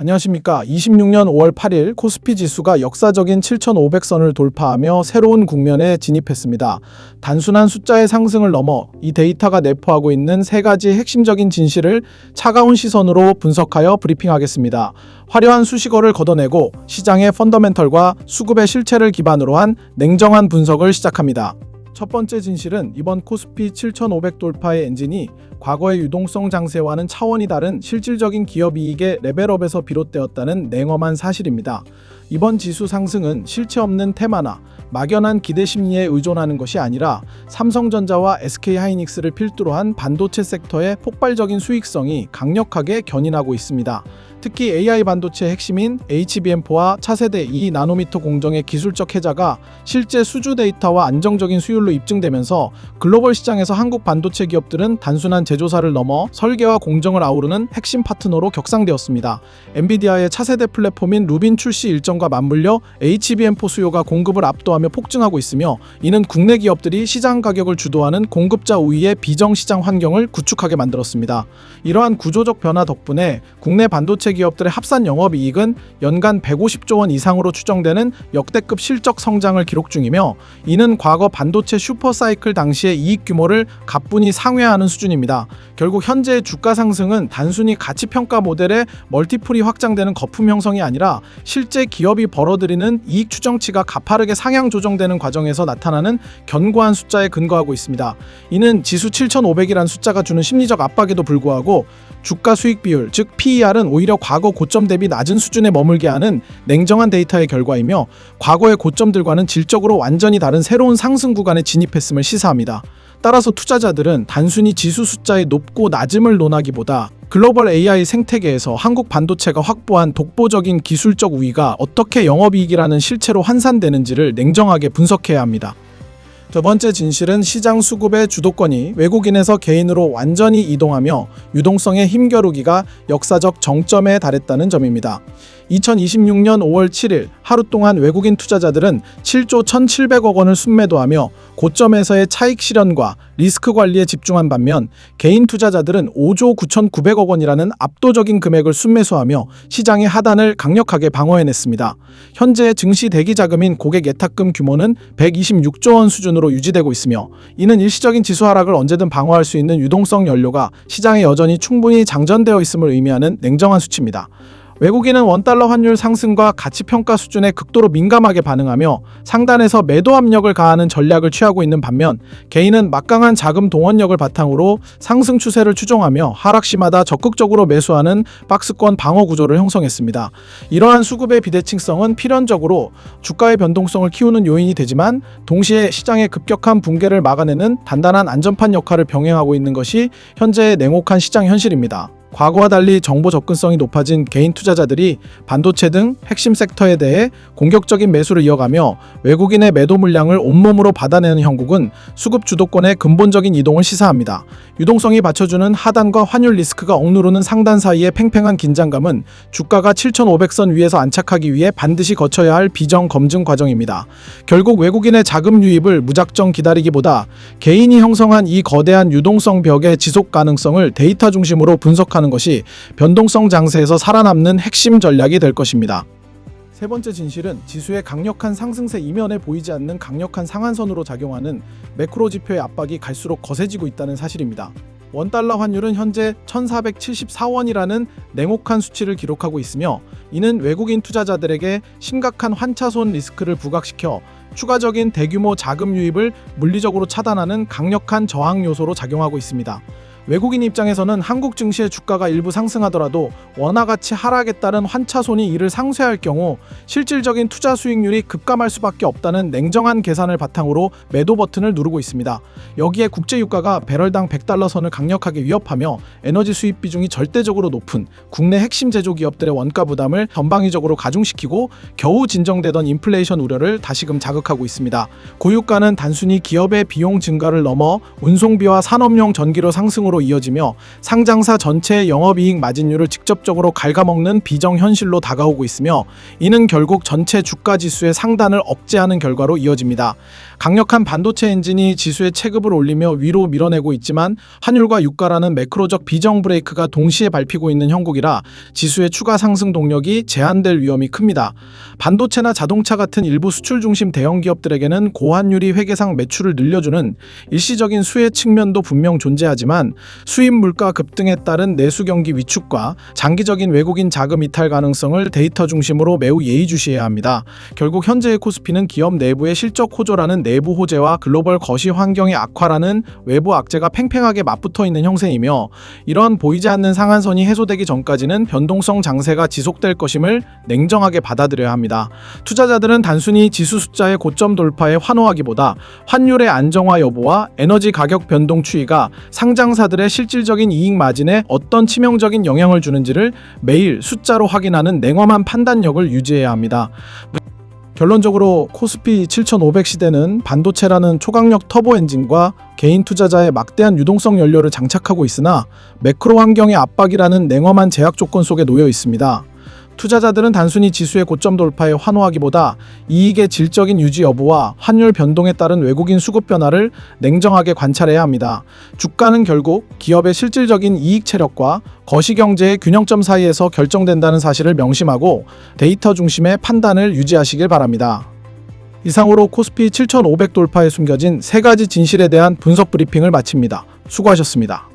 안녕하십니까. 26년 5월 8일 코스피 지수가 역사적인 7,500선을 돌파하며 새로운 국면에 진입했습니다. 단순한 숫자의 상승을 넘어 이 데이터가 내포하고 있는 세 가지 핵심적인 진실을 차가운 시선으로 분석하여 브리핑하겠습니다. 화려한 수식어를 걷어내고 시장의 펀더멘털과 수급의 실체를 기반으로 한 냉정한 분석을 시작합니다. 첫 번째 진실은 이번 코스피 7,500 돌파의 엔진이 과거의 유동성 장세와는 차원이 다른 실질적인 기업 이익의 레벨업에서 비롯되었다는 냉엄한 사실입니다. 이번 지수 상승은 실체 없는 테마나 막연한 기대 심리에 의존하는 것이 아니라 삼성전자와 SK하이닉스를 필두로 한 반도체 섹터의 폭발적인 수익성이 강력하게 견인하고 있습니다. 특히 AI 반도체의 핵심인 HBM4와 차세대 2나노미터 공정의 기술적 혜자가 실제 수주 데이터와 안정적인 수율로 입증되면서 글로벌 시장에서 한국 반도체 기업들은 단순한 제조사를 넘어 설계와 공정을 아우르는 핵심 파트너로 격상되었습니다. 엔비디아의 차세대 플랫폼인 루빈 출시 일정과 맞물려 HBM4 수요가 공급을 압도하며 폭증하고 있으며, 이는 국내 기업들이 시장 가격을 주도하는 공급자 우위의 비정시장 환경을 구축하게 만들었습니다. 이러한 구조적 변화 덕분에 국내 반도체 기업들의 합산 영업이익은 연간 150조 원 이상으로 추정되는 역대급 실적 성장을 기록 중이며, 이는 과거 반도체 슈퍼사이클 당시의 이익 규모를 가뿐히 상회하는 수준입니다. 결국 현재의 주가 상승은 단순히 가치평가 모델의 멀티플이 확장되는 거품 형성이 아니라 실제 기업이 벌어들이는 이익 추정치가 가파르게 상향 조정되는 과정에서 나타나는 견고한 숫자에 근거하고 있습니다. 이는 지수 7,500이라는 숫자가 주는 심리적 압박에도 불구하고 주가 수익 비율, 즉 PER은 오히려 과거 고점 대비 낮은 수준에 머물게 하는 냉정한 데이터의 결과이며, 과거의 고점들과는 질적으로 완전히 다른 새로운 상승 구간에 진입했음을 시사합니다. 따라서 투자자들은 단순히 지수 숫자의 높고 낮음을 논하기보다 글로벌 AI 생태계에서 한국 반도체가 확보한 독보적인 기술적 우위가 어떻게 영업이익이라는 실체로 환산되는지를 냉정하게 분석해야 합니다. 두 번째 진실은 시장 수급의 주도권이 외국인에서 개인으로 완전히 이동하며 유동성의 힘겨루기가 역사적 정점에 달했다는 점입니다. 2026년 5월 7일 하루 동안 외국인 투자자들은 7조 1,700억 원을 순매도하며 고점에서의 차익 실현과 리스크 관리에 집중한 반면, 개인 투자자들은 5조 9,900억 원이라는 압도적인 금액을 순매수하며 시장의 하단을 강력하게 방어해냈습니다. 현재 증시 대기 자금인 고객 예탁금 규모는 126조 원 수준으로 유지되고 있으며, 이는 일시적인 지수 하락을 언제든 방어할 수 있는 유동성 연료가 시장에 여전히 충분히 장전되어 있음을 의미하는 냉정한 수치입니다. 외국인은 원달러 환율 상승과 가치평가 수준에 극도로 민감하게 반응하며 상단에서 매도 압력을 가하는 전략을 취하고 있는 반면, 개인은 막강한 자금 동원력을 바탕으로 상승 추세를 추종하며 하락 시마다 적극적으로 매수하는 박스권 방어 구조를 형성했습니다. 이러한 수급의 비대칭성은 필연적으로 주가의 변동성을 키우는 요인이 되지만, 동시에 시장의 급격한 붕괴를 막아내는 단단한 안전판 역할을 병행하고 있는 것이 현재의 냉혹한 시장 현실입니다. 과거와 달리 정보 접근성이 높아진 개인 투자자들이 반도체 등 핵심 섹터에 대해 공격적인 매수를 이어가며 외국인의 매도 물량을 온몸으로 받아내는 형국은 수급 주도권의 근본적인 이동을 시사합니다. 유동성이 받쳐주는 하단과 환율 리스크가 억누르는 상단 사이의 팽팽한 긴장감은 주가가 7,500선 위에서 안착하기 위해 반드시 거쳐야 할 비정 검증 과정입니다. 결국 외국인의 자금 유입을 무작정 기다리기보다 개인이 형성한 이 거대한 유동성 벽의 지속 가능성을 데이터 중심으로 분석하는 것이 변동성 장세에서 살아남는 핵심 전략이 될 것입니다. 세 번째 진실은 지수의 강력한 상승세 이면에 보이지 않는 강력한 상한선으로 작용하는 매크로 지표의 압박이 갈수록 거세지고 있다는 사실입니다. 원달러 환율은 현재 1,474원이라는 냉혹한 수치를 기록하고 있으며, 이는 외국인 투자자들에게 심각한 환차손 리스크를 부각시켜 추가적인 대규모 자금 유입을 물리적으로 차단하는 강력한 저항 요소로 작용하고 있습니다. 외국인 입장에서는 한국 증시의 주가가 일부 상승하더라도 원화가치 하락에 따른 환차손이 이를 상쇄할 경우 실질적인 투자 수익률이 급감할 수밖에 없다는 냉정한 계산을 바탕으로 매도 버튼을 누르고 있습니다. 여기에 국제유가가 배럴당 100달러 선을 강력하게 위협하며 에너지 수입 비중이 절대적으로 높은 국내 핵심 제조 기업들의 원가 부담을 전방위적으로 가중시키고 겨우 진정되던 인플레이션 우려를 다시금 자극하고 있습니다. 고유가는 단순히 기업의 비용 증가를 넘어 운송비와 산업용 전기료 상승으로 상승으로 이어지며 상장사 전체의 영업이익 마진율을 직접적으로 갉아먹는 비정현실로 다가오고 있으며 이는 결국 전체 주가 지수의 상단을 억제하는 결과로 이어집니다. 강력한 반도체 엔진이 지수의 체급을 올리며 위로 밀어내고 있지만 환율과 유가라는 매크로적 비정 브레이크가 동시에 밟히고 있는 형국이라 지수의 추가 상승 동력이 제한될 위험이 큽니다. 반도체나 자동차 같은 일부 수출 중심 대형 기업들에게는 고환율이 회계상 매출을 늘려주는 일시적인 수혜 측면도 분명 존재하지만 수입 물가 급등에 따른 내수 경기 위축과 장기적인 외국인 자금 이탈 가능성을 데이터 중심으로 매우 예의주시해야 합니다. 결국 현재의 코스피는 기업 내부의 실적 호조라는 내부 호재와 글로벌 거시 환경의 악화라는 외부 악재가 팽팽하게 맞붙어 있는 형세이며 이런 보이지 않는 상한선이 해소되기 전까지는 변동성 장세가 지속될 것임을 냉정하게 받아들여야 합니다. 투자자들은 단순히 지수 숫자의 고점 돌파에 환호하기보다 환율의 안정화 여부와 에너지 가격 변동 추이가 상장사들의 실질적인 이익 마진에 어떤 치명적인 영향을 주는지를 매일 숫자로 확인하는 냉엄한 판단력을 유지해야 합니다. 결론적으로 코스피 7500 시대는 반도체라는 초강력 터보 엔진과 개인 투자자의 막대한 유동성 연료를 장착하고 있으나 매크로 환경의 압박이라는 냉엄한 제약 조건 속에 놓여 있습니다. 투자자들은 단순히 지수의 고점 돌파에 환호하기보다 이익의 질적인 유지 여부와 환율 변동에 따른 외국인 수급 변화를 냉정하게 관찰해야 합니다. 주가는 결국 기업의 실질적인 이익 체력과 거시경제의 균형점 사이에서 결정된다는 사실을 명심하고 데이터 중심의 판단을 유지하시길 바랍니다. 이상으로 코스피 7500 돌파에 숨겨진 세 가지 진실에 대한 분석 브리핑을 마칩니다. 수고하셨습니다.